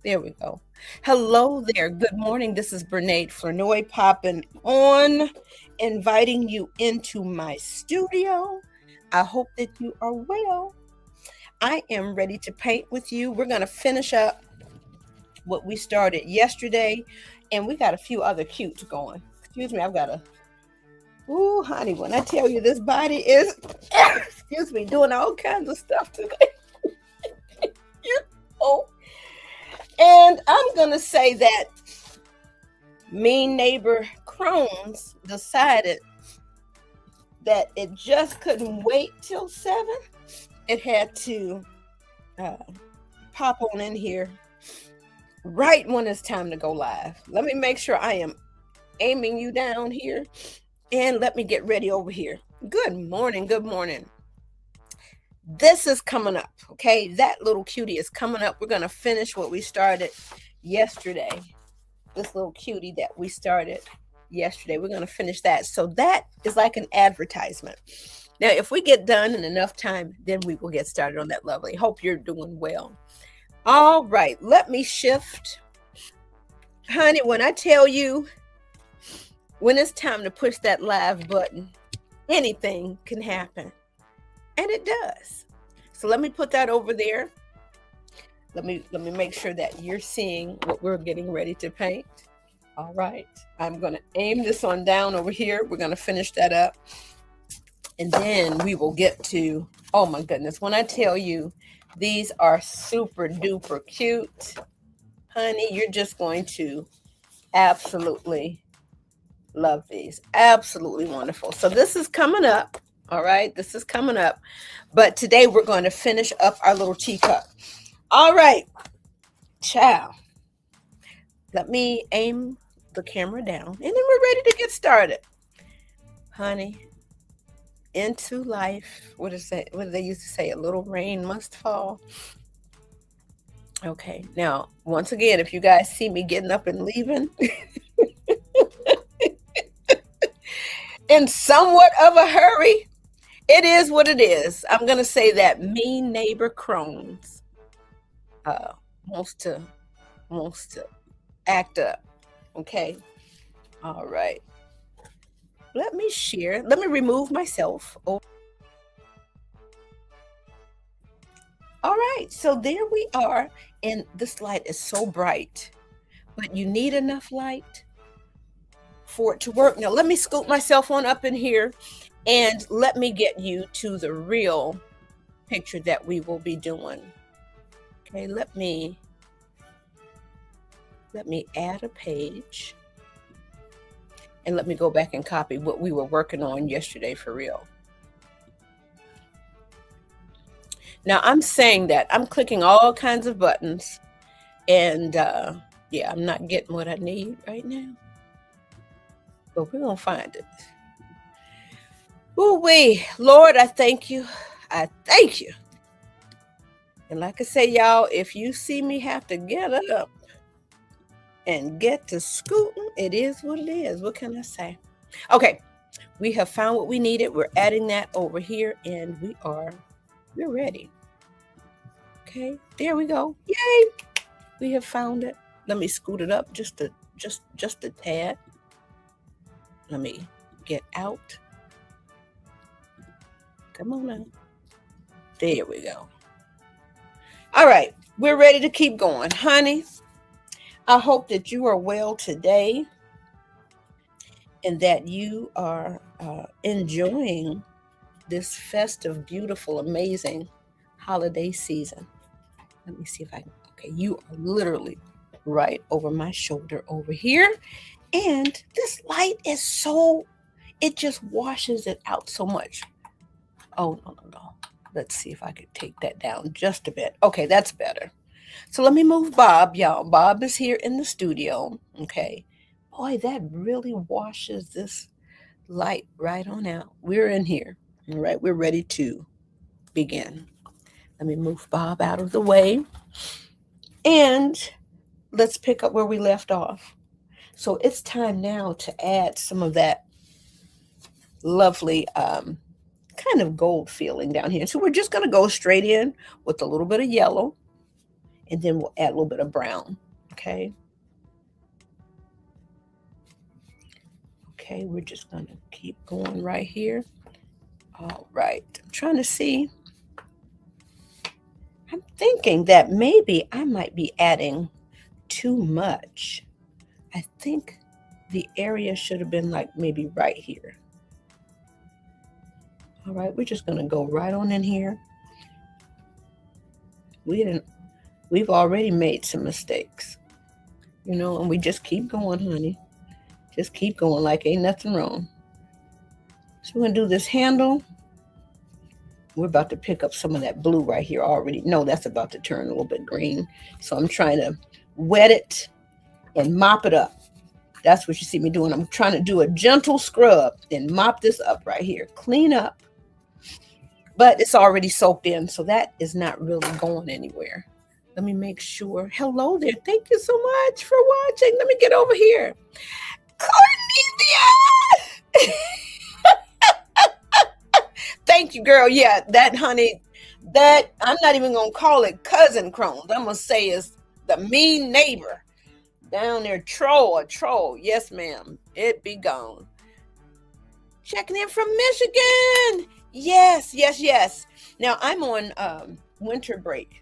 There we go. Hello there. Good morning. This is Brene Flournoy popping on, inviting you into my studio. I hope that you are well. I am ready to paint with you. We're going to finish up what we started yesterday, and we got a few other cutes going. Excuse me, I've got a, ooh, honey, when I tell you this body is, excuse me, doing all kinds of stuff today. You know. And I'm going to say that mean neighbor Crohn's decided that it just couldn't wait till 7. It had to pop on in here right when it's time to go live. Let me make sure I am aiming you down here, and let me get ready over here. Good morning. Good morning. This is coming up, okay? That little cutie is coming up. We're going to finish what we started yesterday. This little cutie that we started yesterday, we're going to finish that. So that is like an advertisement. Now, if we get done in enough time, then we will get started on that lovely. Hope you're doing well. All right, let me shift. Honey, when I tell you, when it's time to push that live button, anything can happen. And it does. So let me put that over there. Let me make sure that you're seeing what we're getting ready to paint. All right. I'm going to aim this on down over here. We're going to finish that up. And then we will get to, oh my goodness, when I tell you these are super duper cute, honey, you're just going to absolutely love these. Absolutely wonderful. So this is coming up. All right, this is coming up. But today we're going to finish up our little teacup. All right, ciao. Let me aim the camera down, and then we're ready to get started. Honey, into life. What is that? What do they used to say? A little rain must fall. Okay, now, once again, if you guys see me getting up and leaving in somewhat of a hurry, it is what it is. I'm going to say that mean neighbor Crohn's wants to act up. Okay. All right. Let me share. Let me remove myself. All right. So there we are. And this light is so bright, but you need enough light for it to work. Now, let me scoop myself on up in here. And let me get you to the real picture that we will be doing. Okay, let me add a page. And let me go back and copy what we were working on yesterday for real. Now, I'm saying that. I'm clicking all kinds of buttons. And, yeah, I'm not getting what I need right now. But we're going to find it. Ooh-wee, Lord, I thank you. I thank you. And like I say, y'all, if you see me have to get up and get to scooting, it is what it is. What can I say? Okay, we have found what we needed. We're adding that over here, and we're ready. Okay, there we go. Yay! We have found it. Let me scoot it up just a tad. Let me get out. Come on now. There we go. All right. We're ready to keep going. Honey, I hope that you are well today and that you are enjoying this festive, beautiful, amazing holiday season. Let me see if I can. Okay, you are literally right over my shoulder over here. And this light is so, it just washes it out so much. Oh, no. Let's see if I could take that down just a bit. Okay, that's better. So let me move Bob, y'all. Bob is here in the studio. Okay. Boy, that really washes this light right on out. We're in here. All right, we're ready to begin. Let me move Bob out of the way. And let's pick up where we left off. So it's time now to add some of that lovely kind of gold feeling down here. So we're just going to go straight in with a little bit of yellow. And then we'll add a little bit of brown, okay? Okay, we're just gonna keep going right here. All right, I'm trying to see. I'm thinking that maybe I might be adding too much. I think the area should have been like maybe right here. All right, we're just gonna go right on in here. We've already made some mistakes, you know, and we just keep going, honey. Just keep going like ain't nothing wrong. So we're gonna do this handle. We're about to pick up some of that blue right here already. No, that's about to turn a little bit green. So I'm trying to wet it and mop it up. That's what you see me doing. I'm trying to do a gentle scrub and mop this up right here. Clean up. But it's already soaked in, so that is not really going anywhere. Let me make sure. Hello there. Thank you so much for watching. Let me get over here. Cornelia! Thank you, girl. Yeah, that, honey, that I'm not even going to call it cousin Crohn's. I'm going to say is the mean neighbor down there. Troll. Yes, ma'am. It be gone. Checking in from Michigan. Yes. Now, I'm on winter break.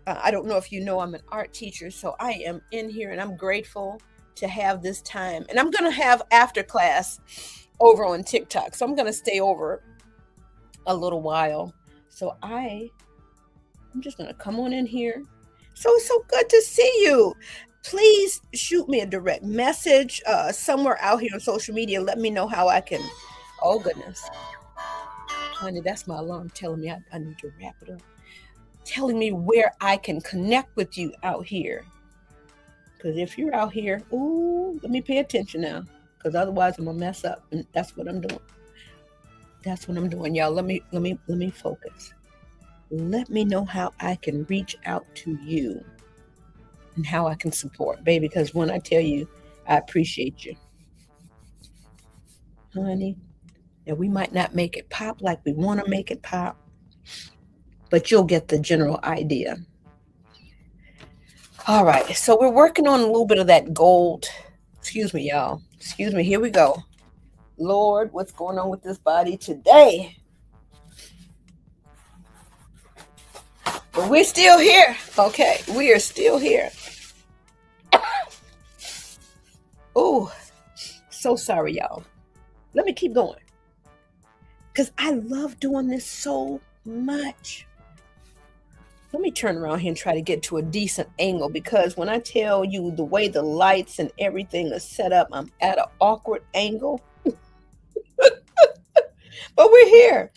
I don't know if you know, I'm an art teacher, so I am in here, and I'm grateful to have this time. And I'm going to have after class over on TikTok, so I'm going to stay over a little while. So I'm just going to come on in here. So it's so good to see you. Please shoot me a direct message somewhere out here on social media. Let me know how I can. Oh, goodness. Honey, that's my alarm telling me I need to wrap it up. Telling me where I can connect with you out here. Because if you're out here, ooh, let me pay attention now. Because otherwise I'm going to mess up. And that's what I'm doing. That's what I'm doing, y'all. Let me focus. Let me know how I can reach out to you and how I can support, baby. Because when I tell you, I appreciate you, honey. Now, we might not make it pop like we want to make it pop, but you'll get the general idea. All right, so we're working on a little bit of that gold. Excuse me, y'all. Excuse me. Here we go. Lord, what's going on with this body today? But we're still here. Okay, we are still here. Oh, so sorry, y'all. Let me keep going. Because I love doing this so much. Let me turn around here and try to get to a decent angle, because when I tell you the way the lights and everything is set up, I'm at an awkward angle. But we're here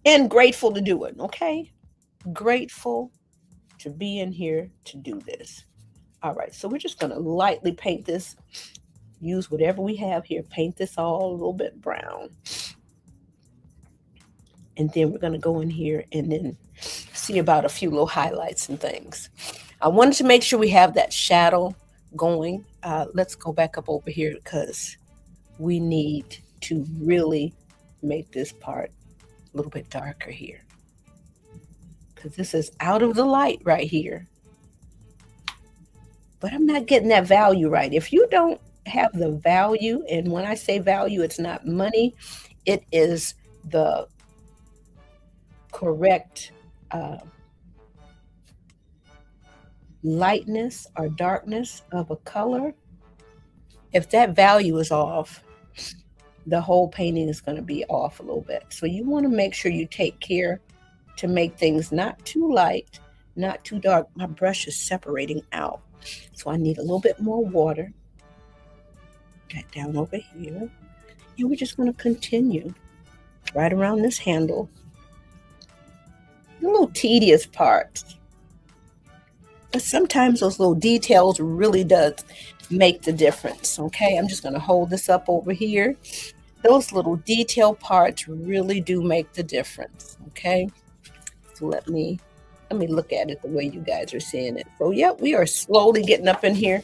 and grateful to do it, okay? Grateful to be in here to do this. All right, so we're just going to lightly paint this. Use whatever we have here. Paint this all a little bit brown. And then we're going to go in here and then see about a few little highlights and things. I wanted to make sure we have that shadow going. Let's go back up over here because we need to really make this part a little bit darker here. Because this is out of the light right here. But I'm not getting that value right. If you don't have the value, and when I say value, it's not money, it is the correct lightness or darkness of a color. If that value is off, the whole painting is going to be off a little bit. So you want to make sure you take care to make things not too light, not too dark. My brush is separating out, so I need a little bit more water. That down over here, and we're just going to continue right around this handle. The little tedious parts, but sometimes those little details really does make the difference. Okay, I'm just going to hold this up over here. Those little detail parts really do make the difference. Okay, so let me look at it the way you guys are seeing it. So yeah, we are slowly getting up in here,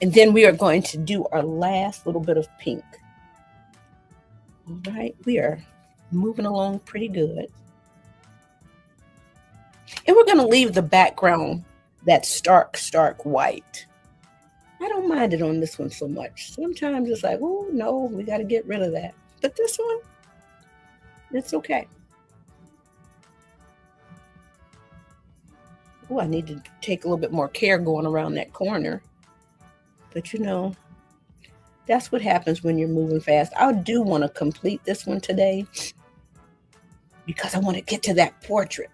and then we are going to do our last little bit of pink. All right, we are moving along pretty good. And we're going to leave the background that stark white. I don't mind it on this one so much. Sometimes it's like, oh no, we got to get rid of that. But this one, it's okay. Oh, I need to take a little bit more care going around that corner. But you know, that's what happens when you're moving fast. I do want to complete this one today because I want to get to that portrait.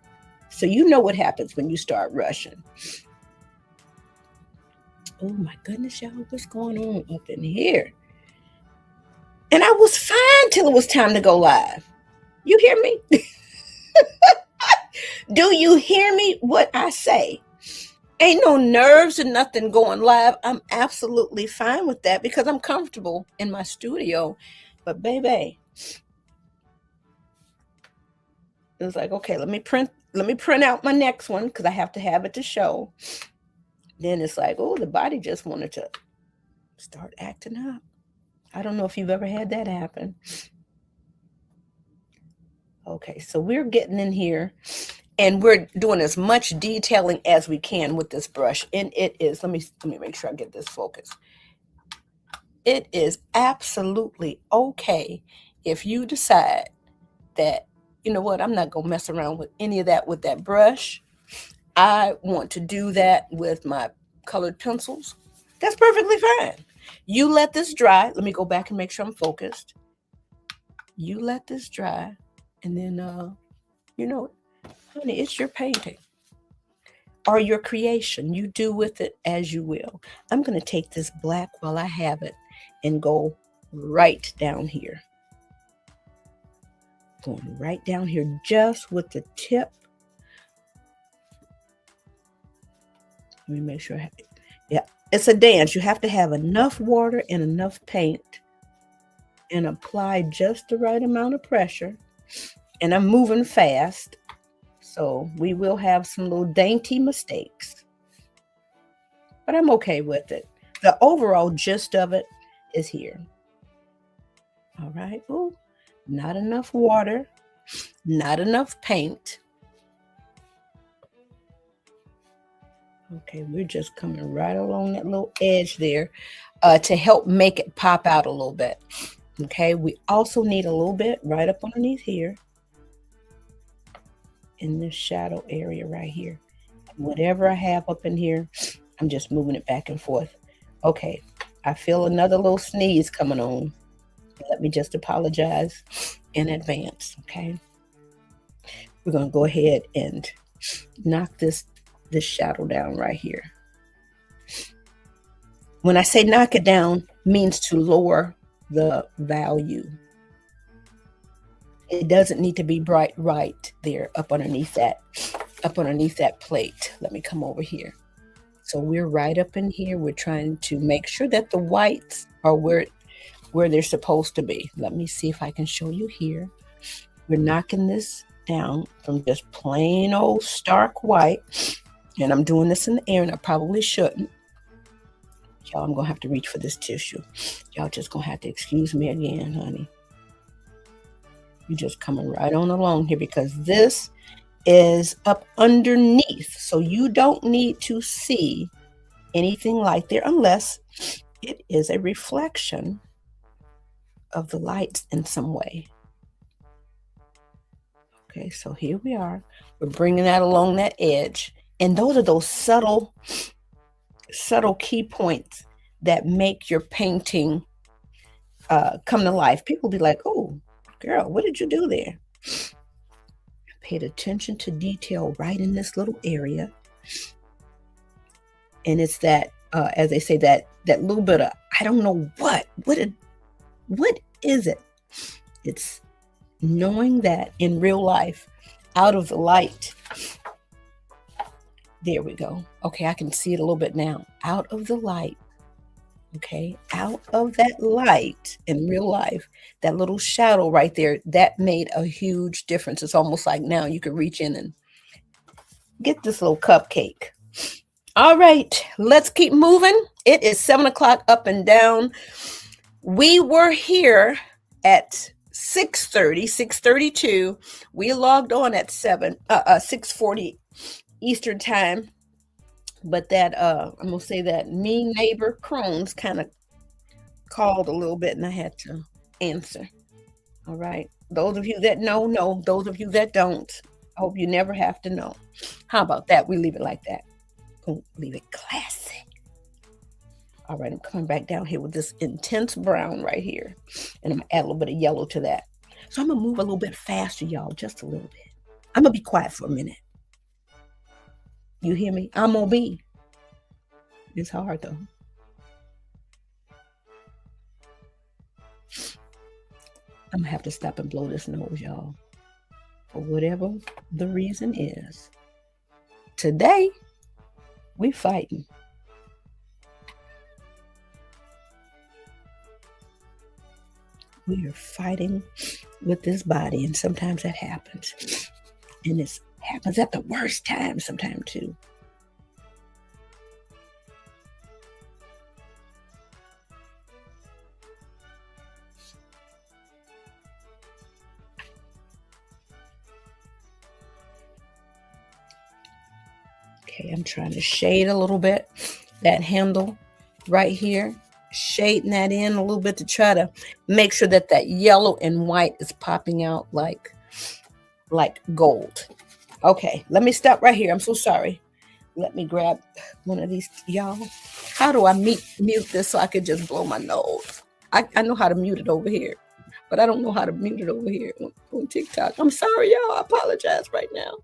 So you know what happens when you start rushing. Oh my goodness, y'all, what's going on up in here? And I was fine till it was time to go live. You hear me? Do you hear me what I say? Ain't no nerves or nothing going live. I'm absolutely fine with that because I'm comfortable in my studio. But baby, it was like, okay, let me print out my next one because I have to have it to show. Then it's like, oh, the body just wanted to start acting up. I don't know if you've ever had that happen. Okay, so we're getting in here and we're doing as much detailing as we can with this brush. And it is, let me make sure I get this focused. It is absolutely okay if you decide that, you know what, I'm not going to mess around with any of that with that brush. I want to do that with my colored pencils. That's perfectly fine. You let this dry. Let me go back and make sure I'm focused. You let this dry. And then, you know, honey, it's your painting or your creation. You do with it as you will. I'm going to take this black while I have it and go right down here. Going right down here just with the tip. Let me make sure I have it. Yeah, it's a dance. You have to have enough water and enough paint and apply just the right amount of pressure. And I'm moving fast, so we will have some little dainty mistakes. But I'm okay with it. The overall gist of it is here. All right. Ooh, not enough water, not enough paint. Okay, we're just coming right along that little edge there to help make it pop out a little bit. Okay, we also need a little bit right up underneath here in this shadow area right here. Whatever I have up in here, I'm just moving it back and forth. Okay, I feel another little sneeze coming on. Let me just apologize in advance, okay? We're going to go ahead and knock this shadow down right here. When I say knock it down, means to lower the value. It doesn't need to be bright right there up underneath that plate. Let me come over here. So we're right up in here. We're trying to make sure that the whites are where they're supposed to be. Let me see if I can show you here. We're knocking this down from just plain old stark white. And I'm doing this in the air, and I probably shouldn't. Y'all, I'm going to have to reach for this tissue. Y'all just going to have to excuse me again, honey. You're just coming right on along here because this is up underneath. So you don't need to see anything like there unless it is a reflection of the lights in some way. Okay, so here we are. We're bringing that along that edge. And those are those subtle key points that make your painting come to life. People be like, oh, girl, what did you do there? I paid attention to detail right in this little area. And it's that, as they say, that little bit of, I don't know what is it? It's knowing that in real life, out of the light, there we go. Okay, I can see it a little bit now. Out of the light, okay? Out of that light in real life, that little shadow right there, that made a huge difference. It's almost like now you can reach in and get this little cupcake. All right, let's keep moving. It is 7 o'clock up and down. We were here at 6:32. We logged on at 6:40 Eastern time But that I'm gonna say that mean neighbor Crohn's kind of called a little bit and I had to answer. All right. Those of you that know, know. Those of you that don't, I hope you never have to know. How about that? We leave it like that. We'll leave it classy. All right, I'm coming back down here with this intense brown right here. And I'm gonna add a little bit of yellow to that. So I'm gonna move a little bit faster, y'all, just a little bit. I'm gonna be quiet for a minute. You hear me? I'm gonna be. It's hard though. I'm gonna have to stop and blow this nose, y'all. For whatever the reason is. Today, we fighting. We are fighting with this body, and sometimes that happens. And it happens at the worst time sometimes too. Okay, I'm trying to shade a little bit that handle right here, shading that in a little bit to try to make sure that that yellow and white is popping out like gold. Okay, let me stop right here. I'm so sorry. Let me grab one of these, y'all. How do I mute this so I can just blow my nose? I know how to mute it over here, but I don't know how to mute it over here on TikTok. I'm sorry, y'all. I apologize right now.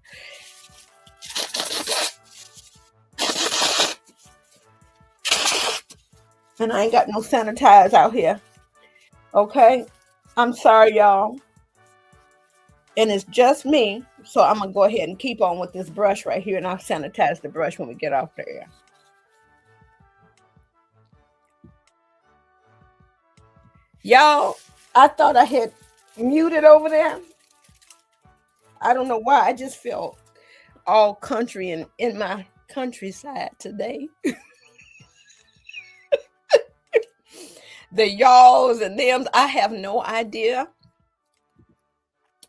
And I ain't got no sanitize out here. Okay? I'm sorry, y'all. And it's just me. So I'm going to go ahead and keep on with this brush right here. And I'll sanitize the brush when we get off the air. Y'all, I thought I had muted over there. I don't know why. I just felt all country and in my countryside today. The y'alls and thems, I have no idea.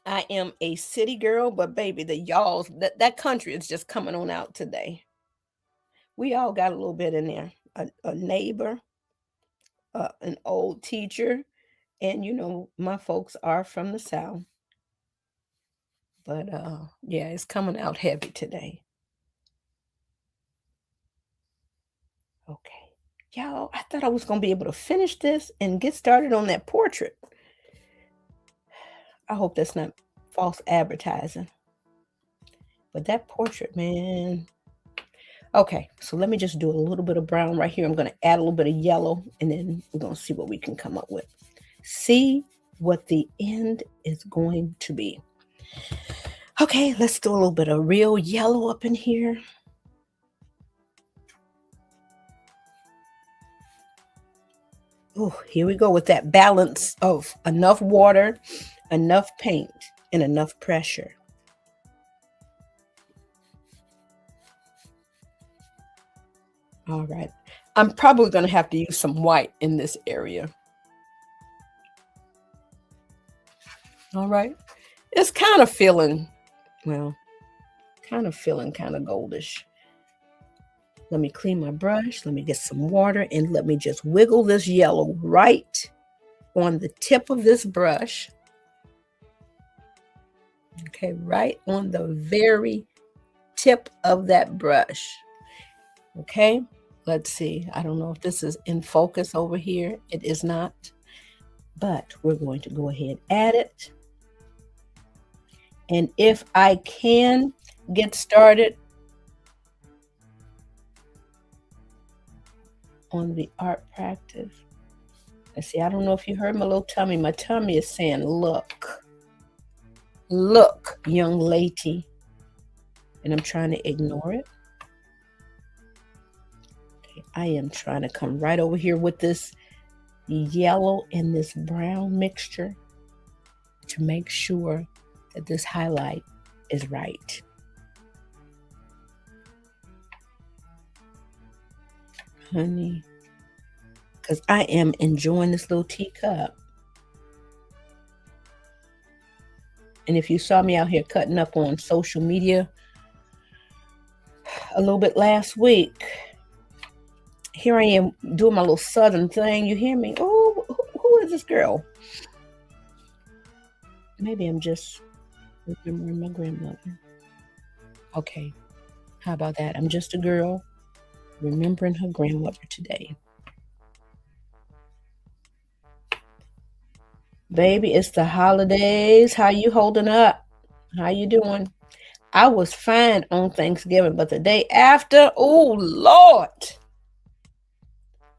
I am a city girl, but baby, the y'alls, that country is just coming on out today. We all got a little bit in there. A neighbor, an old teacher, and you know, my folks are from the South. But yeah, it's coming out heavy today. Okay. Y'all, I thought I was going to be able to finish this and get started on that portrait. I hope that's not false advertising. But that portrait, man. Okay, so let me just do a little bit of brown right here. I'm going to add a little bit of yellow, and then we're going to see what we can come up with. See what the end is going to be. Okay, let's do a little bit of real yellow up in here. Oh, here we go with that balance of enough water, enough paint, and enough pressure. All right. I'm probably going to have to use some white in this area. All right. It's kind of feeling, well, kind of goldish. Let me clean my brush. Let me get some water and let me just wiggle this yellow right on the tip of this brush. Okay, right on the very tip of that brush. Okay, let's see. I don't know if this is in focus over here. It is not, but we're going to go ahead and add it. And if I can get started on the art practice. Let's see, I don't know if you heard my little tummy. My tummy is saying, look, young lady. And I'm trying to ignore it. Okay, I am trying to come right over here with this yellow and this brown mixture to make sure that this highlight is right. Honey, because I am enjoying this little teacup. And if you saw me out here cutting up on social media, a little bit last week. Here I am doing my little southern thing. You hear me? Oh, who is this girl? Maybe I'm just remembering my grandmother. Okay, how about that? I'm just a girl remembering her grandmother today. Baby, it's the holidays. How you holding up? How you doing? I was fine on Thanksgiving, but the day after, oh Lord.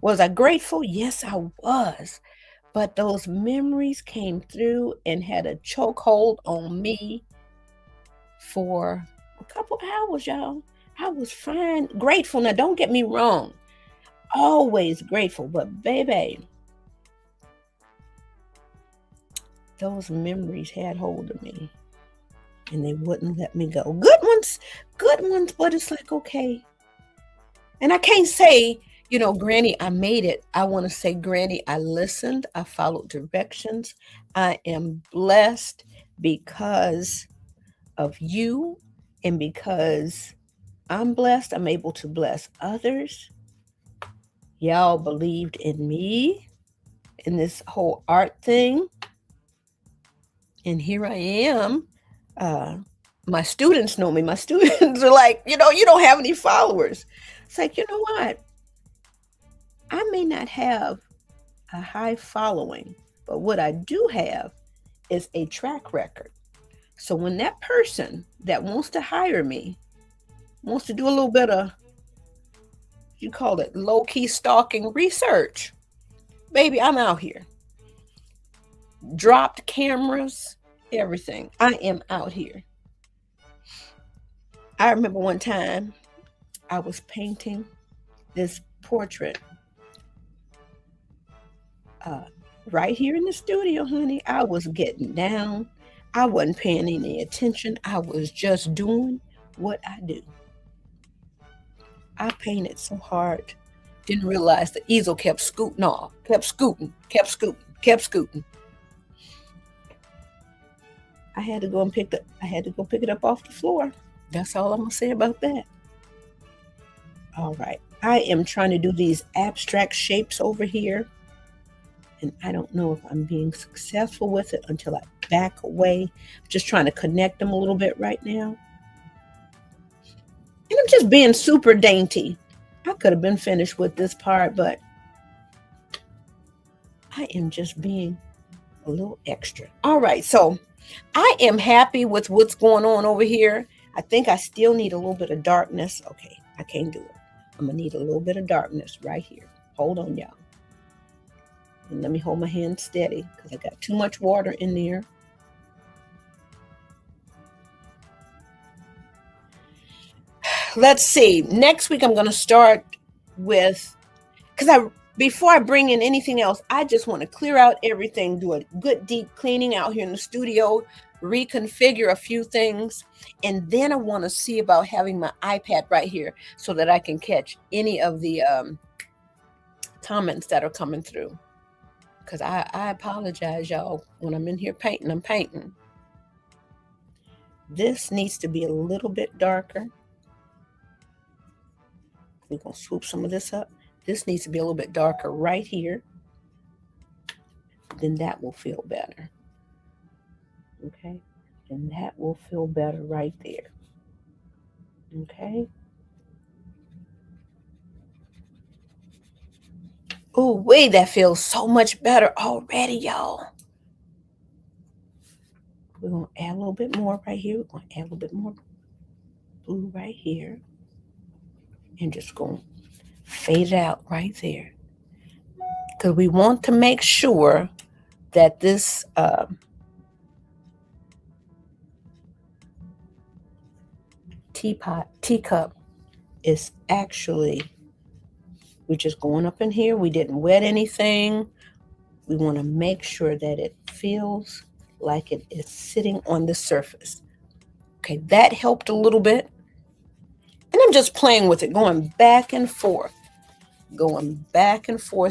Was I grateful? Yes, I was. But those memories came through and had a chokehold on me for a couple hours, y'all. I was fine, grateful. Now, don't get me wrong. Always grateful, but baby, those memories had hold of me and they wouldn't let me go. Good ones, but it's like, okay. And I can't say, Granny, I made it. I want to say, Granny, I listened. I followed directions. I am blessed because of you. And because I'm blessed, I'm able to bless others. Y'all believed in me in this whole art thing. And here I am. My students know me. My students are like, you don't have any followers. It's like, you know what? I may not have a high following, but what I do have is a track record. So when that person that wants to hire me wants to do a little bit of, you call it low-key stalking research, baby, I'm out here. Dropped cameras, everything. I am out here. I remember one time I was painting this portrait right here in the studio, honey. I was getting down. I wasn't paying any attention. I was just doing what I do. I painted so hard. Didn't realize the easel kept scooting off. Kept scooting. I had to go pick it up off the floor. That's all I'm gonna say about that. All right. I am trying to do these abstract shapes over here. And I don't know if I'm being successful with it until I back away. I'm just trying to connect them a little bit right now. And I'm just being super dainty. I could have been finished with this part, but I am just being a little extra. All right, so I am happy with what's going on over here. I think I still need a little bit of darkness. Okay, I can't do it. I'm going to need a little bit of darkness right here. Hold on, y'all. And let me hold my hand steady because I got too much water in there. Let's see. Next week, I'm going to start with, before I bring in anything else, I just want to clear out everything, do a good deep cleaning out here in the studio, reconfigure a few things, and then I want to see about having my iPad right here so that I can catch any of the comments that are coming through. Because I apologize, y'all. When I'm in here painting, I'm painting. This needs to be a little bit darker. We're going to swoop some of this up. This needs to be a little bit darker right here. Then that will feel better. Okay? And that will feel better right there. Okay? Oh, wait, that feels so much better already, y'all. We're going to add a little bit more right here. We're going to add a little bit more blue right here. And just going to fade it out right there. Because we want to make sure that this teacup is actually, we're just going up in here. We didn't wet anything. We want to make sure that it feels like it is sitting on the surface. Okay, that helped a little bit. And I'm just playing with it, going back and forth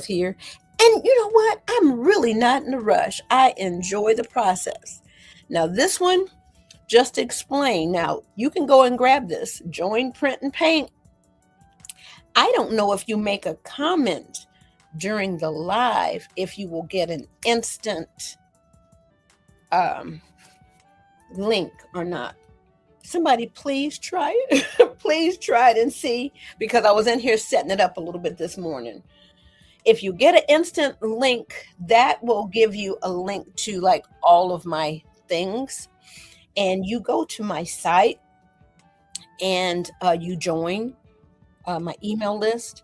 here. And you know what? I'm really not in a rush. I enjoy the process. Now this one, just to explain. Now, you can go and grab this, Join Print and Paint. I don't know if you make a comment during the live, if you will get an instant link or not. Somebody please try it. Please try it and see, because I was in here setting it up a little bit this morning. If you get an instant link, that will give you a link to like all of my things. And you go to my site and you join my email list.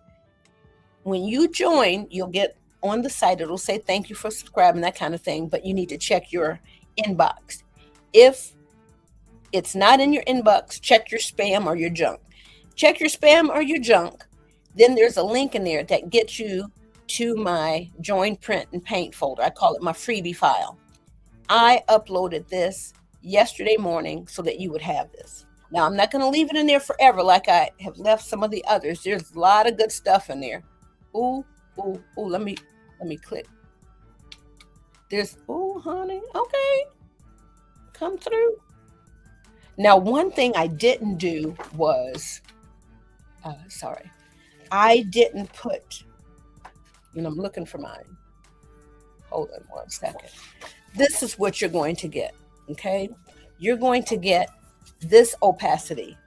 When you join, you'll get on the site. It'll say, thank you for subscribing, that kind of thing. But you need to check your inbox. If it's not in your inbox, check your spam or your junk. Check your spam or your junk. Then there's a link in there that gets you to my Join Print and Paint folder. I call it my freebie file. I uploaded this yesterday morning so that you would have this. Now, I'm not going to leave it in there forever like I have left some of the others. There's a lot of good stuff in there. Ooh, let me click. There's, ooh, honey, okay. Come through. Now, one thing I didn't do was, I didn't put, and I'm looking for mine. Hold on one second. This is what you're going to get, okay? You're going to get this opacity.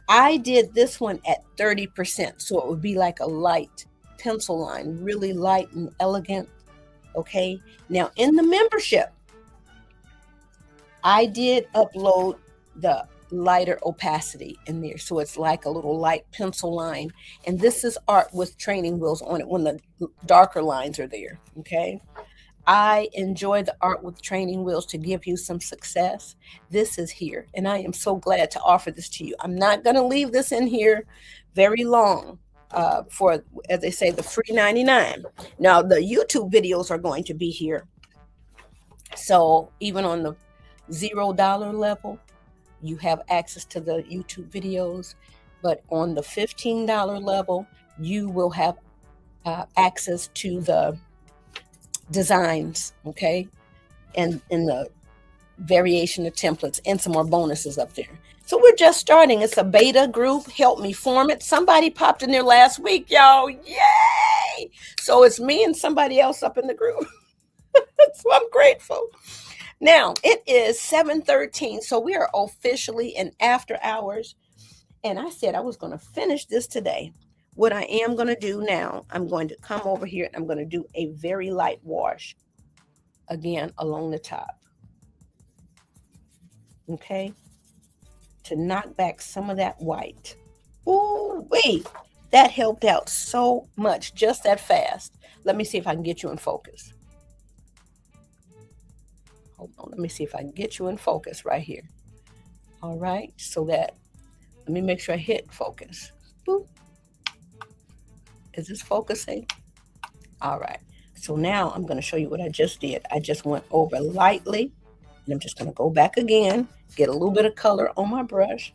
I did this one at 30%, so it would be like a light pencil line, really light and elegant, okay? Now, in the membership, I did upload the lighter opacity in there, so it's like a little light pencil line. And this is art with training wheels on it when the darker lines are there, okay? I enjoy the art with training wheels to give you some success. This is here, and I am so glad to offer this to you. I'm not going to leave this in here very long for, as they say, the free 99. Now, the YouTube videos are going to be here. So even on the $0 level, you have access to the YouTube videos. But on the $15 level, you will have access to the designs, okay? And in the variation of templates and some more bonuses up there. So we're just starting. It's a beta group. Help me form it. Somebody popped in there last week, y'all. Yay! So it's me and somebody else up in the group. So I'm grateful. Now it is 7:13. So we are officially in after hours. And I said I was going to finish this today. What I am going to do now, I'm going to come over here and I'm going to do a very light wash again along the top. Okay? To knock back some of that white. Ooh, wait, that helped out so much, just that fast. Let me see if I can get you in focus. Hold on, let me see if I can get you in focus right here. All right, so that, let me make sure I hit focus. Boop. Is this focusing? All right, so now I'm going to show you what I just did. I just went over lightly, and I'm just going to go back again, get a little bit of color on my brush,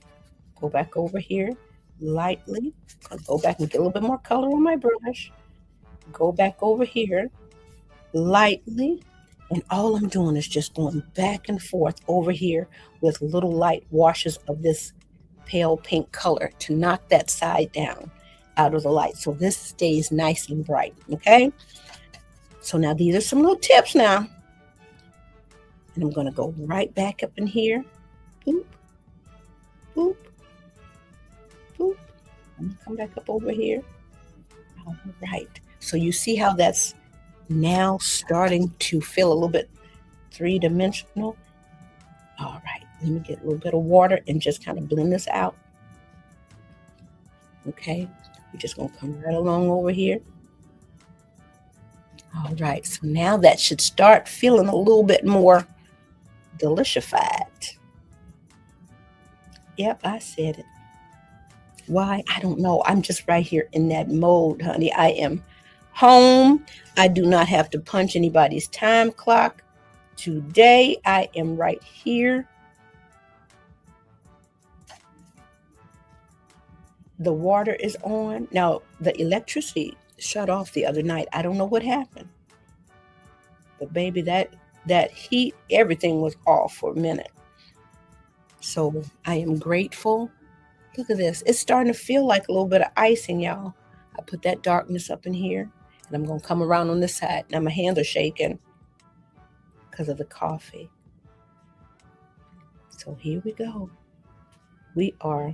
go back over here lightly, I'll go back and get a little bit more color on my brush, go back over here lightly, and all I'm doing is just going back and forth over here with little light washes of this pale pink color to knock that side down out of the light so this stays nice and bright, okay? So now these are some little tips now. And I'm going to go right back up in here. Boop, boop, boop. I'm going to come back up over here. All right. So you see how that's now starting to feel a little bit three-dimensional? All right. Let me get a little bit of water and just kind of blend this out. Okay. We're just going to come right along over here. All right. So now that should start feeling a little bit more delicified. Yep, I said it. Why? I don't know. I'm just right here in that mode, honey. I am home. I do not have to punch anybody's time clock. Today, I am right here. The water is on. Now, the electricity shut off the other night. I don't know what happened. But baby, that heat, everything was off for a minute. So I am grateful. Look at this. It's starting to feel like a little bit of icing, y'all. I put that darkness up in here, and I'm going to come around on this side. Now my hands are shaking because of the coffee. So here we go. We are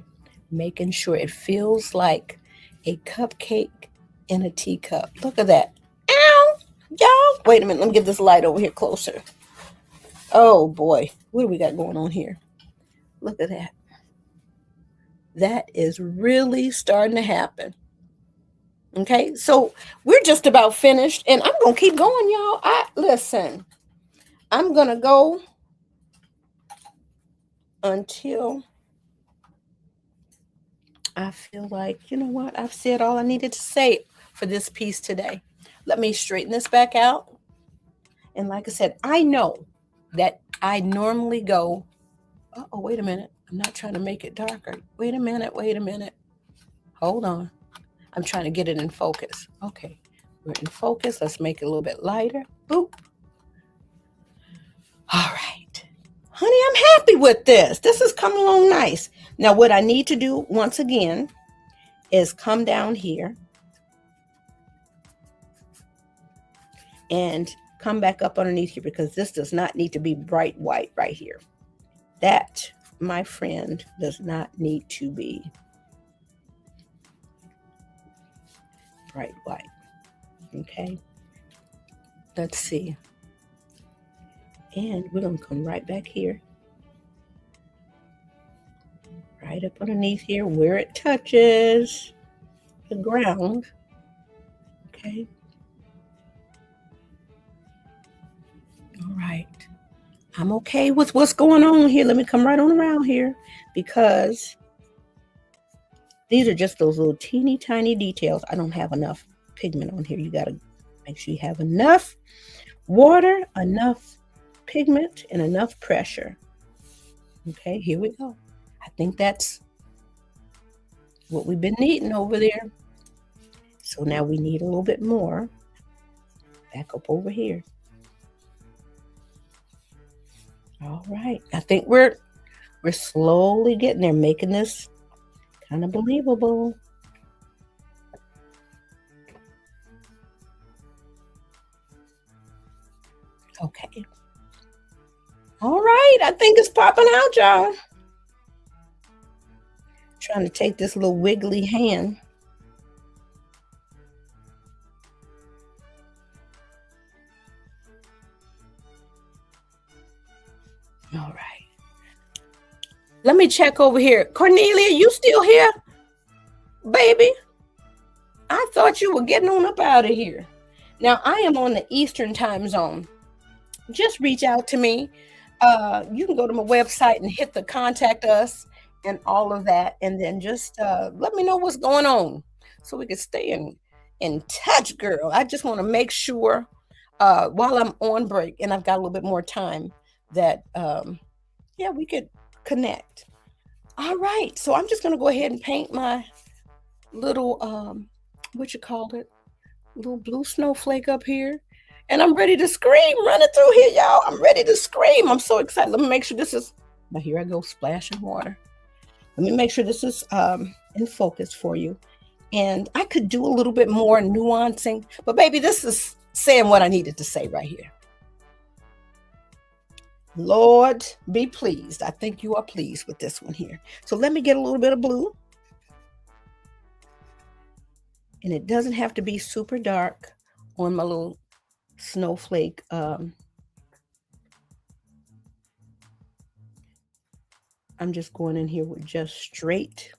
making sure it feels like a cupcake in a teacup. Look at that. Ow! Y'all, wait a minute. Let me get this light over here closer. Oh boy, what do we got going on here? Look at that. That is really starting to happen. Okay, so we're just about finished, and I'm gonna keep going, y'all. Listen, I'm gonna go until I feel like, you know what, I've said all I needed to say for this piece today. Let me straighten this back out. And like I said, I know that I normally go, oh, wait a minute. I'm not trying to make it darker. Wait a minute. Hold on. I'm trying to get it in focus. Okay, we're in focus. Let's make it a little bit lighter. Boop. All right. Honey, I'm happy with this. This is coming along nice. Now, what I need to do once again is come down here and come back up underneath here, because this does not need to be bright white right here. That, my friend, does not need to be bright white. Okay, let's see. And we're going to come right back here, right up underneath here where it touches the ground. Okay. All right. I'm okay with what's going on here. Let me come right on around here, because these are just those little teeny tiny details. I don't have enough pigment on here. You got to make sure you have enough water, enough pigment, and enough pressure. Okay, here we go. I think that's what we've been needing over there. So now we need a little bit more back up over here. All right, I think we're slowly getting there, making this kind of believable. Okay. All right, I think it's popping out, y'all. Trying to take this little wiggly hand. All right. Let me check over here. Cornelia, you still here? Baby, I thought you were getting on up out of here. Now, I am on the Eastern time zone. Just reach out to me. You can go to my website and hit the contact us and all of that. And then just let me know what's going on so we can stay in touch, girl. I just want to make sure while I'm on break and I've got a little bit more time that, yeah, we could connect. All right. So I'm just going to go ahead and paint my little, what you call it? Little blue snowflake up here. And I'm ready to scream running through here, y'all. I'm ready to scream. I'm so excited. Let me make sure this is, now here I go splashing water. Let me make sure this is in focus for you. And I could do a little bit more nuancing, but baby, this is saying what I needed to say right here. Lord, be pleased. I think you are pleased with this one here. So let me get a little bit of blue. And it doesn't have to be super dark on my little snowflake. I'm just going in here with just straight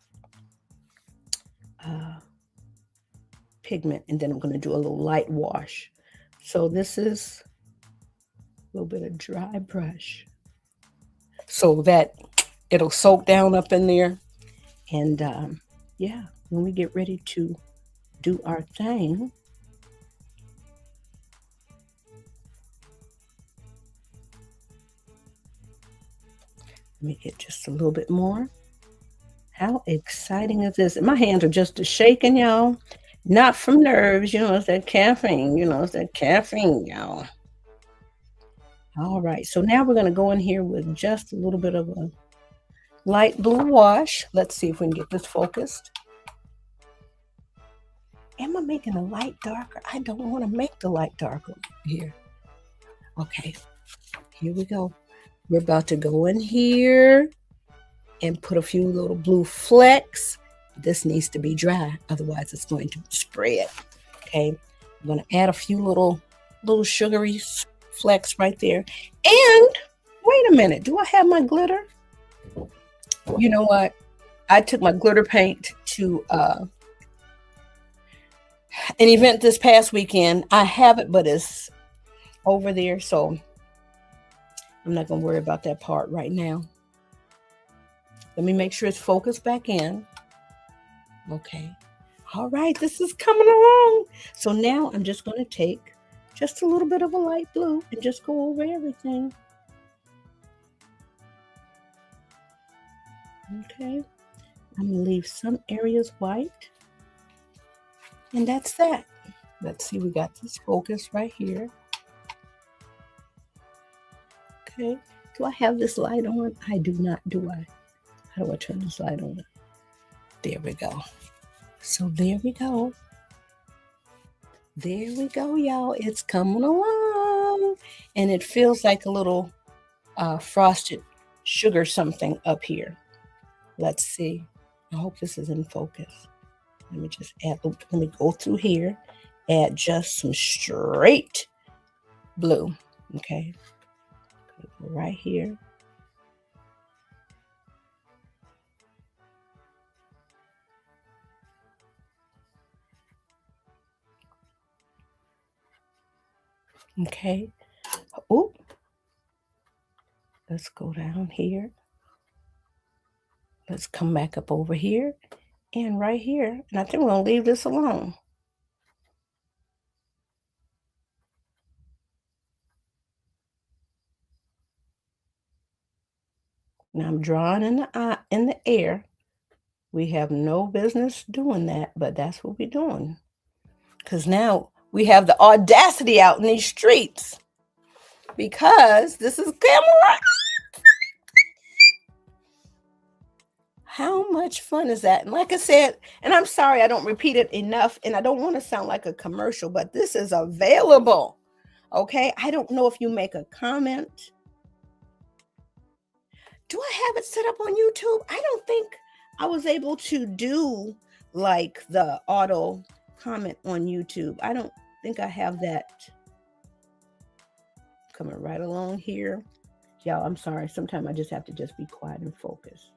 pigment, and then I'm going to do a little light wash. So this is a little bit of dry brush so that it'll soak down up in there. And yeah, when we get ready to do our thing, let me get just a little bit more. How exciting is this? My hands are just shaking, y'all. Not from nerves, you know, it's that caffeine, y'all. All right, so now we're going to go in here with just a little bit of a light blue wash. Let's see if we can get this focused. Am I making the light darker? I don't want to make the light darker here. Okay, here we go. We're about to go in here and put a few little blue flecks. This needs to be dry, otherwise it's going to spread. Okay, I'm going to add a few little sugary flecks right there. And wait a minute, do I have my glitter? You know what? I took my glitter paint to an event this past weekend. I have it, but it's over there, so I'm not going to worry about that part right now. Let me make sure it's focused back in. Okay. All right, this is coming along. So now I'm just going to take just a little bit of a light blue and just go over everything. Okay. I'm going to leave some areas white. And that's that. Let's see, we got this focus right here. Okay. Do I have this light on? I do not, do I? How do I turn this light on? There we go. So there we go. There we go, y'all. It's coming along. And it feels like a little frosted sugar something up here. Let's see. I hope this is in focus. Let me just add, let me go through here, add just some straight blue. Okay. Right here. Okay. Oh, let's go down here. Let's come back up over here and right here. And I think we're going to leave this alone. Now I'm drawing in the air. We have no business doing that, but that's what we're doing. Because now we have the audacity out in these streets. Because this is camera. How much fun is that? And like I said, and I'm sorry I don't repeat it enough, and I don't want to sound like a commercial, but this is available. Okay, I don't know if you make a comment. Do I have it set up on YouTube? I don't think I was able to do like the auto comment on YouTube. I don't think I have that. Coming right along here. Y'all, I'm sorry. Sometimes I just have to just be quiet and focus.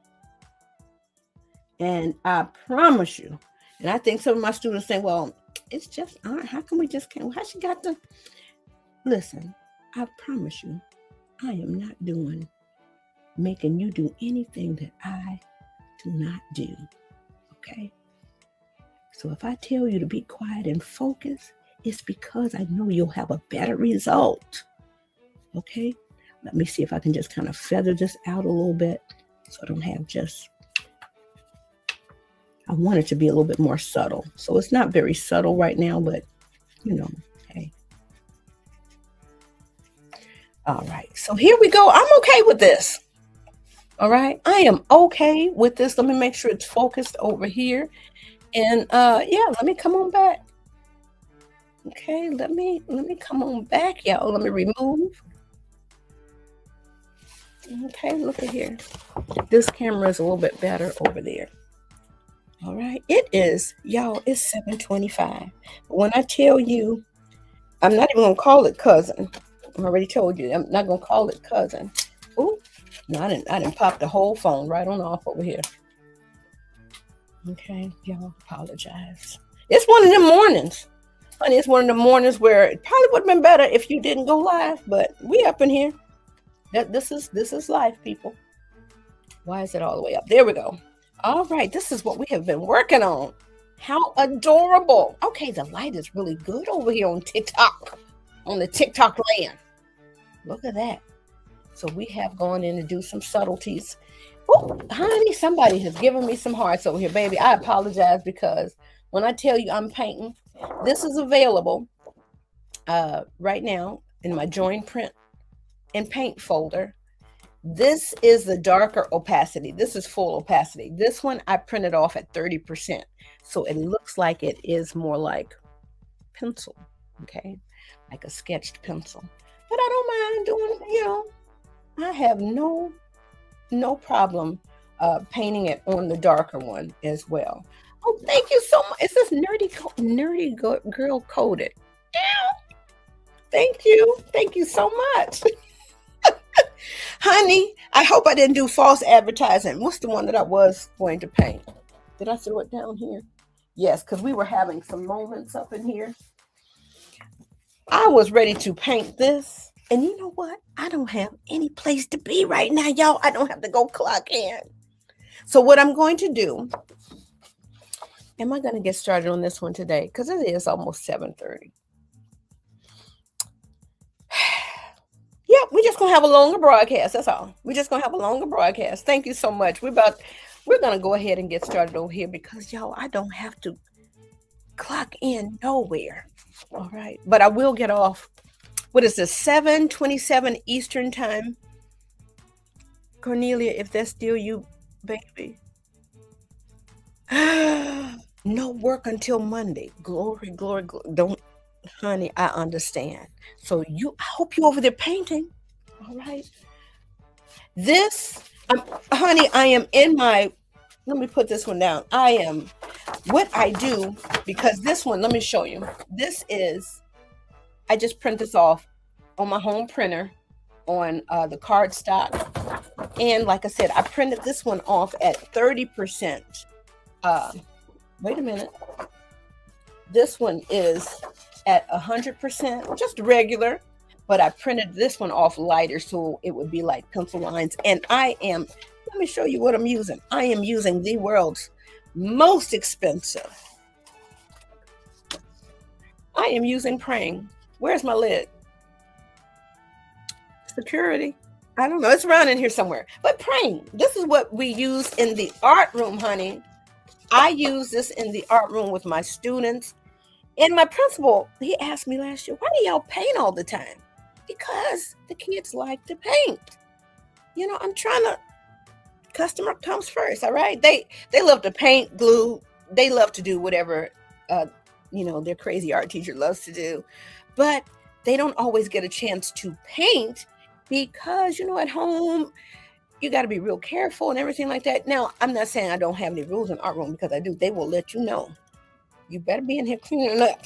And I promise you, and I think some of my students say, well, it's just, how can we just, how she got to, listen, I promise you, I am not making you do anything that I do not do. Okay? So if I tell you to be quiet and focus, it's because I know you'll have a better result. Okay? Let me see if I can just kind of feather this out a little bit so I don't have just, I want it to be a little bit more subtle. So it's not very subtle right now, but you know, okay. All right, so here we go. I'm okay with this. All right, I am okay with this. Let me make sure it's focused over here. And yeah, let me come on back. Okay, let me come on back, y'all. Let me remove. Okay, look at here. This camera is a little bit better over there. All right, it is, y'all, it's 7:25. But when I tell you, I'm not even gonna call it cousin. I already told you, I'm not gonna call it cousin. Oh, no, I didn't pop the whole phone right on off over here. Okay, y'all apologize. It's one of them mornings. Honey, it's one of the mornings where it probably would have been better if you didn't go live, but we up in here. This is life, people. Why is it all the way up? There we go. All right, this is what we have been working on. How adorable. Okay, the light is really good over here on TikTok, on the TikTok land. Look at that. So we have gone in to do some subtleties. Oh, honey, somebody has given me some hearts over here, baby. I apologize because when I tell you I'm painting, this is available right now in my join print and paint folder. This is the darker opacity. This is full opacity. This one I printed off at 30%. So it looks like it is more like pencil, okay? Like a sketched pencil. But I don't mind doing, I have no problem painting it on the darker one as well. Oh, thank you so much. Is this girl coded? Yeah. Thank you. Thank you so much. Honey, I hope I didn't do false advertising. What's the one that I was going to paint? Did I throw it down here? Yes, because we were having some moments up in here. I was ready to paint this. And you know what? I don't have any place to be right now, y'all. I don't have to go clock in. So what I'm going to do, am I going to get started on this one today? Because it is almost 7:30. Yeah, we're just going to have a longer broadcast. That's all. We're just going to have a longer broadcast. Thank you so much. We're going to go ahead and get started over here because, y'all, I don't have to clock in nowhere. All right. But I will get off. What is this? 7:27 Eastern time. Cornelia, if that's still you, baby. No work until Monday. Glory, glory, glory. Don't, honey, I understand. So I hope you over there painting. All right. This, honey, I am in my, let me put this one down. What I do, because this one, let me show you. This is, I just print this off on my home printer on the cardstock. And like I said, I printed this one off at 30%. Wait a minute. This one is at 100%, just regular, but I printed this one off lighter so it would be like pencil lines. And let me show you what I'm using. I am using the world's most expensive. I am using Prang. Where's my lid? Security. I don't know. It's around in here somewhere. But Prang, this is what we use in the art room, honey. I use this in the art room with my students. And my principal, he asked me last year, why do y'all paint all the time? Because the kids like to paint. I'm trying to, customer comes first, all right? They love to paint, glue. They love to do whatever, their crazy art teacher loves to do. But they don't always get a chance to paint because, at home, you got to be real careful and everything like that. Now, I'm not saying I don't have any rules in art room because I do. They will let you know. You better be in here cleaning up.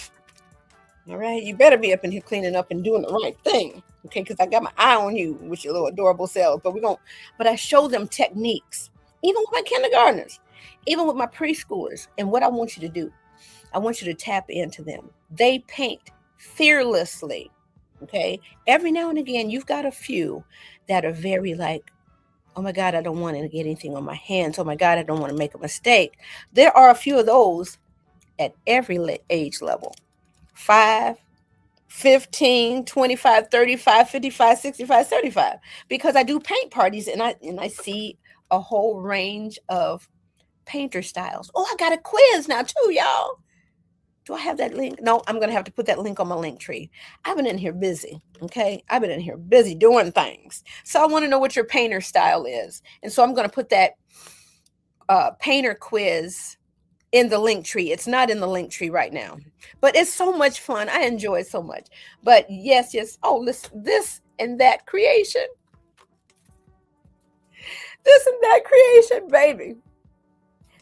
All right? You better be up in here cleaning up and doing the right thing. Okay? Because I got my eye on you with your little adorable selves. But I show them techniques, even with my kindergartners, even with my preschoolers. And what I want you to do, I want you to tap into them. They paint fearlessly. Okay? Every now and again, you've got a few that are very like, oh my God, I don't want to get anything on my hands. Oh my God, I don't want to make a mistake. There are a few of those at every age level. 5, 15, 25, 35, 55, 65, 35. Because I do paint parties and I see a whole range of painter styles. Oh, I got a quiz now too, y'all. Do I have that link? No, I'm going to have to put that link on my link tree. I've been in here busy, okay? I've been in here busy doing things. So I want to know what your painter style is. And so I'm going to put that painter quiz in the link tree. It's not in the link tree right now. But it's so much fun. I enjoy it so much. But yes. Oh, listen, this and that creation. This and that creation, baby.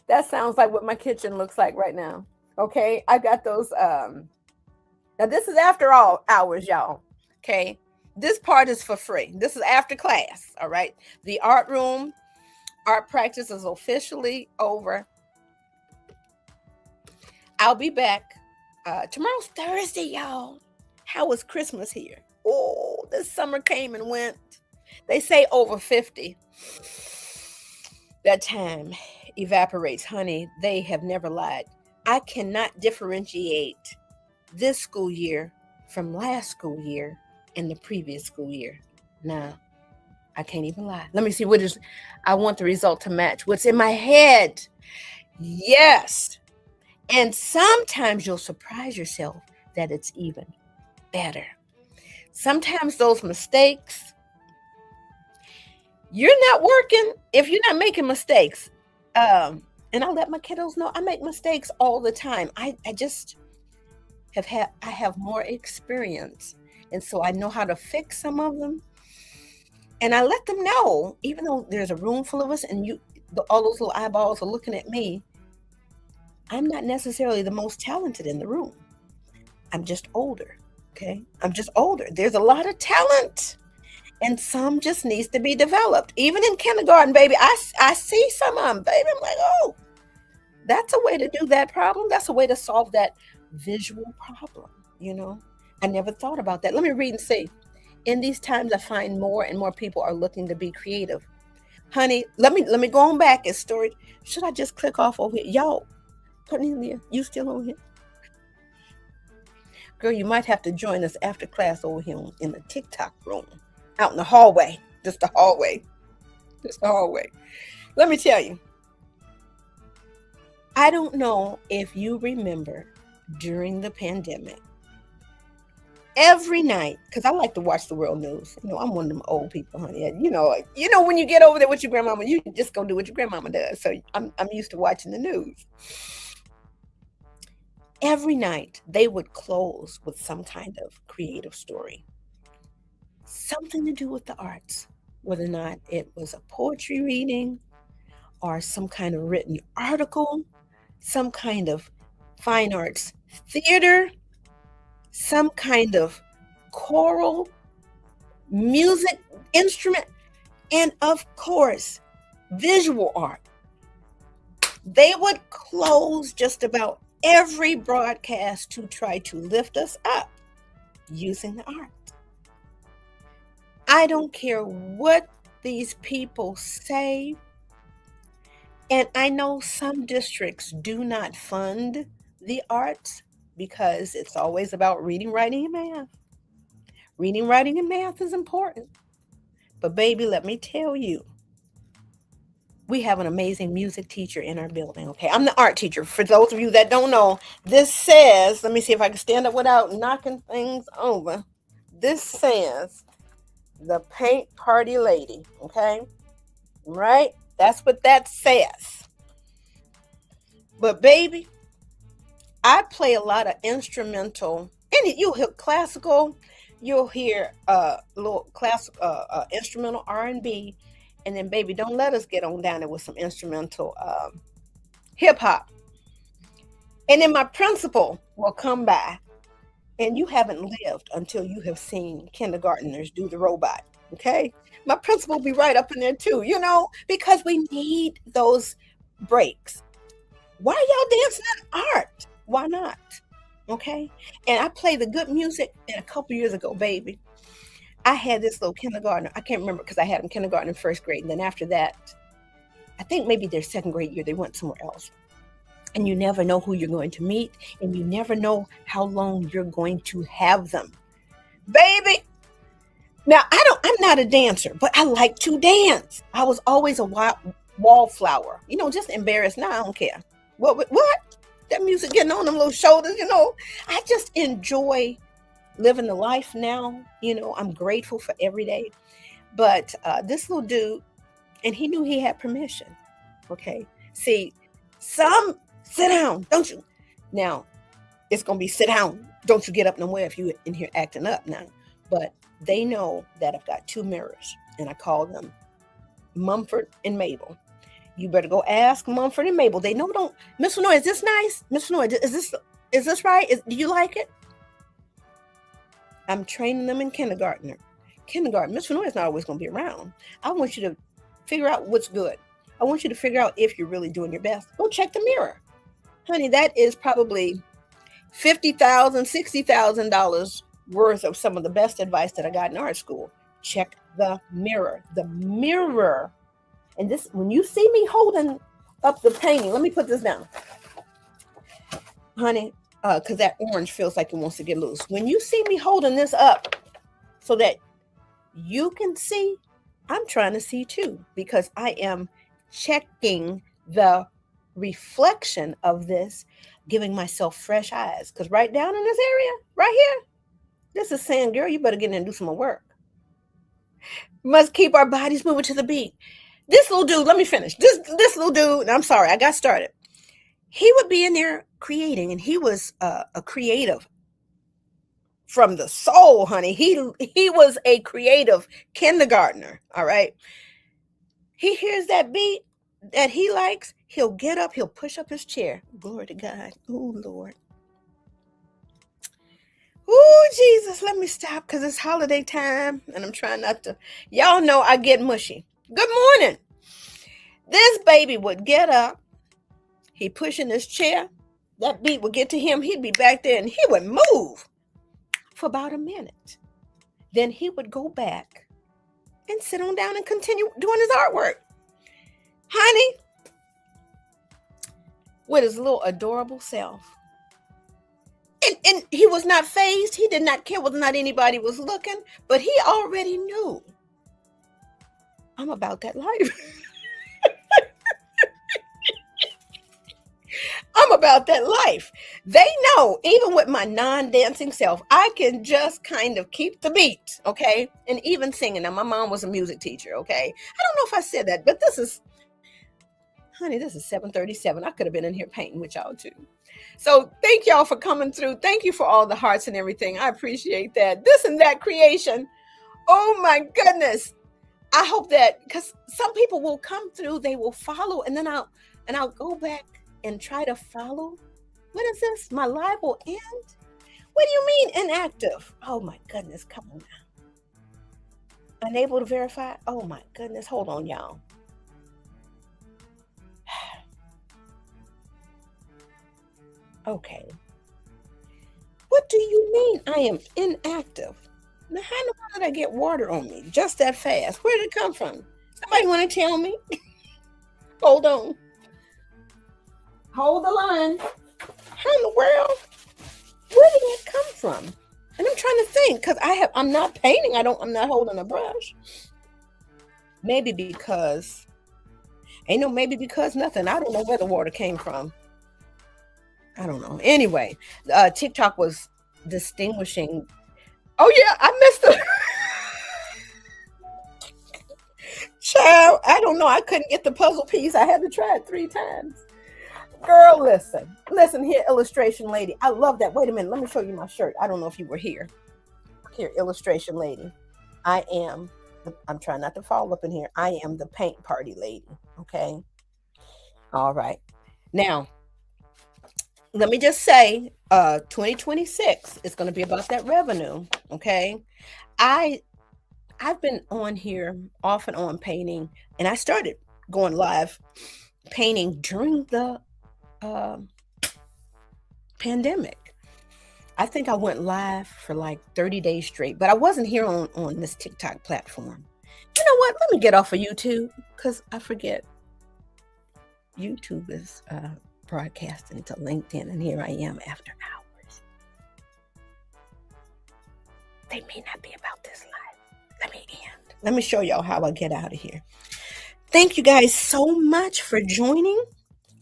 That sounds like what my kitchen looks like right now. Okay, I got those. Now this is after all hours, y'all. Okay, this part is for free. This is after class. All right, the art room, art practice is officially over. I'll be back. Tomorrow's Thursday, y'all. How was Christmas here? Oh, this summer came and went. They say over 50. That time evaporates, honey. They have never lied. I cannot differentiate this school year from last school year and the previous school year. Nah, I can't even lie. Let me see I want the result to match what's in my head. Yes. And sometimes you'll surprise yourself that it's even better. Sometimes those mistakes, You're not working if you're not making mistakes. And I let my kiddos know I make mistakes all the time. I just I have more experience. And so I know how to fix some of them. And I let them know, even though there's a room full of us and all those little eyeballs are looking at me, I'm not necessarily the most talented in the room. I'm just older. Okay. I'm just older. There's a lot of talent and some just needs to be developed. Even in kindergarten, baby, I see some of them, baby. I'm like, oh, that's a way to do that problem. That's a way to solve that visual problem. You know, I never thought about that. Let me read and see. In these times, I find more and more people are looking to be creative. Honey, let me go on back and story. Should I just click off over here? Y'all, Cornelia, you still on here? Girl, you might have to join us after class over here in the TikTok room. Out in the hallway. Just the hallway. Just the hallway. Let me tell you. I don't know if you remember during the pandemic, every night, because I like to watch the world news. You know, I'm one of them old people, honey. You know, when you get over there with your grandmama, you just gonna do what your grandmama does. So I'm used to watching the news. Every night they would close with some kind of creative story, something to do with the arts, whether or not it was a poetry reading or some kind of written article, some kind of fine arts theater, some kind of choral music instrument, and of course, visual art. They would close just about every broadcast to try to lift us up using the art. I don't care what these people say. And I know some districts do not fund the arts because it's always about reading, writing, and math. Reading, writing, and math is important. But baby, let me tell you, we have an amazing music teacher in our building, okay? I'm the art teacher. For those of you that don't know, this says, let me see if I can stand up without knocking things over. This says, the paint party lady, okay? Right? That's what that says. But baby, I play a lot of instrumental, and you'll hear classical, you'll hear little classic instrumental R&B, and then baby, don't let us get on down there with some instrumental hip hop. And then my principal will come by, and you haven't lived until you have seen kindergartners do the robot. Okay, my principal will be right up in there too, you know, because we need those breaks. Why y'all dancing in art? Why not? Okay. And I play the good music. And a couple years ago, baby, I had this little kindergartner. I can't remember because I had them kindergarten and first grade. And then after that, I think maybe their second grade year, they went somewhere else. And you never know who you're going to meet. And you never know how long you're going to have them. Baby. Now, I'm not a dancer, but I like to dance. I was always a wallflower. You know, just embarrassed. Now I don't care. What? That music getting on them little shoulders, you know. I just enjoy living the life now. You know, I'm grateful for every day. But this little dude, and he knew he had permission. Okay. See, some sit down, don't you? Now, it's going to be sit down. Don't you get up nowhere if you in here acting up now. But they know that I've got two mirrors, and I call them Mumford and Mabel. You better go ask Mumford and Mabel. They know don't. Miss Fenoy, is this nice? Miss Fenoy, is this right? Do you like it? I'm training them in kindergarten. Miss Fenoy is not always going to be around. I want you to figure out what's good. I want you to figure out if you're really doing your best. Go check the mirror. Honey, that is probably $50,000, $60,000 worth of some of the best advice that I got in art school. Check the mirror. The mirror. And this, when you see me holding up the painting, let me put this down, honey, because that orange feels like it wants to get loose. When you see me holding this up so that you can see, I'm trying to see too, because I am checking the reflection of this, giving myself fresh eyes. Because right down in this area, right here, this is saying, girl, you better get in and do some more work. Must keep our bodies moving to the beat. This little dude, let me finish. This little dude, and I'm sorry, I got started. He would be in there creating, and he was a creative from the soul, honey. He was a creative kindergartner. All right. He hears that beat that he likes. He'll get up. He'll push up his chair. Glory to God. Oh Lord. Oh Jesus. Let me stop because it's holiday time, and I'm trying not to. Y'all know I get mushy. Good morning. This baby would get up. He pushing his chair. That beat would get to him. He'd be back there, and he would move for about a minute. Then he would go back and sit on down and continue doing his artwork. Honey, with his little adorable self. And he was not fazed. He did not care whether or not anybody was looking, but he already knew, I'm about that life. I'm about that life. They know, even with my non-dancing self, I can just kind of keep the beat, okay? And even singing. Now, my mom was a music teacher, okay? I don't know if I said that, but this is 7:37. I could have been in here painting with y'all too. So thank y'all for coming through. Thank you for all the hearts and everything. I appreciate that. This and that creation. Oh my goodness. I hope that, because some people will come through, they will follow, and then I'll go back and try to follow. What is this? My live will end? What do you mean inactive? Oh my goodness, come on now. Unable to verify? Oh my goodness, hold on y'all. Okay. What do you mean I am inactive? Now how in the world did I get water on me just that fast? Where did it come from? Somebody want to tell me? Hold on. Hold the line. How in the world? Where did it come from? And I'm trying to think, because I'm not painting. I'm not holding a brush. Maybe because nothing. I don't know where the water came from. I don't know. Anyway, TikTok was distinguishing. Oh yeah, I missed it. Child, I don't know. I couldn't get the puzzle piece. I had to try it 3 times. Girl, listen here, illustration lady. I love that. Wait a minute, let me show you my shirt. I don't know if you were here. Here, illustration lady. I'm trying not to fall up in here. I am the paint party lady. Okay. All right. Now, let me just say, 2026 is going to be about that revenue. Okay. I've been on here off and on painting, and I started going live painting during the pandemic. I think I went live for like 30 days straight, but I wasn't here on this TikTok platform. You know what? Let me get off of YouTube, because I forget YouTube is broadcasting to LinkedIn, and here I am after hours. They may not be about this live. Let me end. Let me show y'all how I get out of here. Thank you guys so much for joining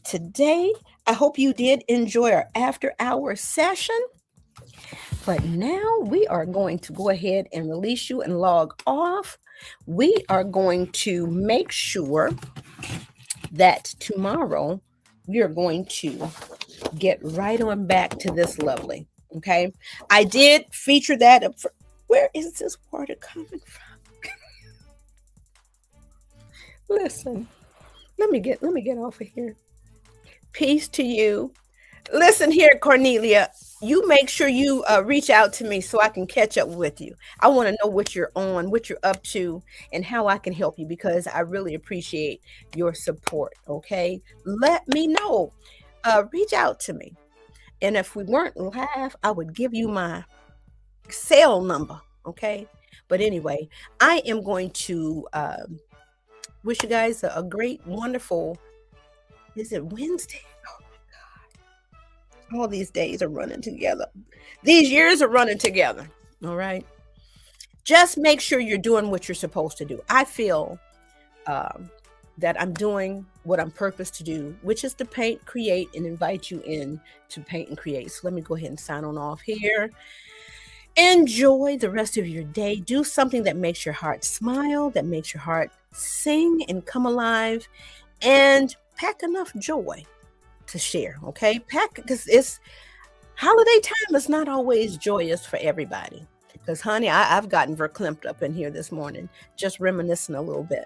today. I hope you did enjoy our after hour session. But now we are going to go ahead and release you and log off. We are going to make sure that tomorrow we are going to get right on back to this lovely. Okay. I did feature that up for, where is this water coming from? Listen, let me get off of here. Peace to you. Listen here, Cornelia, you make sure you reach out to me so I can catch up with you. I want to know what you're on, what you're up to, and how I can help you, because I really appreciate your support. Okay. Let me know. Reach out to me. And if we weren't live, I would give you my cell number. Okay. But anyway, I am going to wish you guys a great, wonderful, is it Wednesday? Oh my God. All these days are running together. These years are running together. All right. Just make sure you're doing what you're supposed to do. I feel that I'm doing what I'm purposed to do, which is to paint, create, and invite you in to paint and create. So let me go ahead and sign on off here. Enjoy the rest of your day. Do something that makes your heart smile, that makes your heart sing and come alive, and pack enough joy to share. Okay, pack, because it's holiday time is not always joyous for everybody. Because, honey, I've gotten verklempt up in here this morning, just reminiscing a little bit.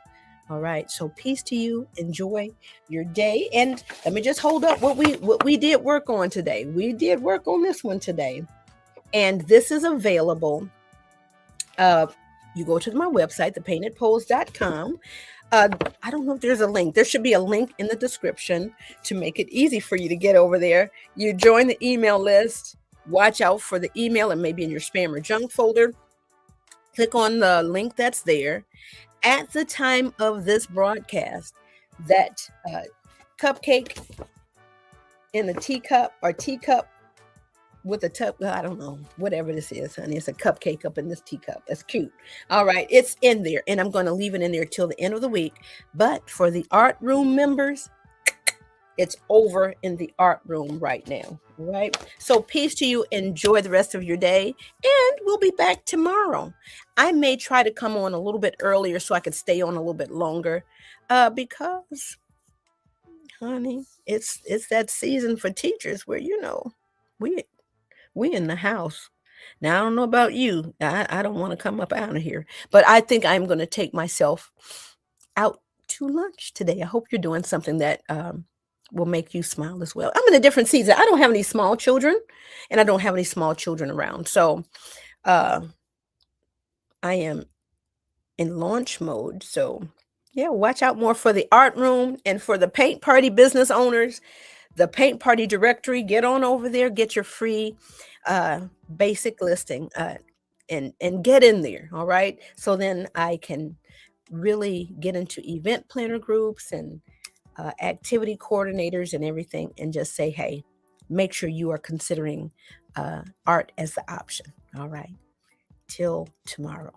All right. So peace to you. Enjoy your day. And let me just hold up what we did work on today. We did work on this one today. And this is available. You go to my website, thepaintedpose.com. I don't know if there's a link. There should be a link in the description to make it easy for you to get over there. You join the email list. Watch out for the email and maybe in your spam or junk folder. Click on the link that's there. At the time of this broadcast, that cupcake in the teacup or teacup with a tub, I don't know, whatever this is, honey. It's a cupcake up in this teacup. That's cute. All right, it's in there, and I'm going to leave it in there till the end of the week. But for the art room members, it's over in the art room right now. All right. So peace to you. Enjoy the rest of your day, and we'll be back tomorrow. I may try to come on a little bit earlier so I could stay on a little bit longer, because, honey, it's that season for teachers where we in the house. Now, I don't know about you. I don't want to come up out of here, but I think I'm going to take myself out to lunch today. I hope you're doing something that will make you smile as well. I'm in a different season. I don't have any small children, and I don't have any small children around. So I am in launch mode. So yeah, watch out more for the art room and for the paint party business owners. The paint party directory, get on over there, get your free basic listing, and get in there. All right. So then I can really get into event planner groups and activity coordinators and everything, and just say, hey, make sure you are considering art as the option. All right. Till tomorrow.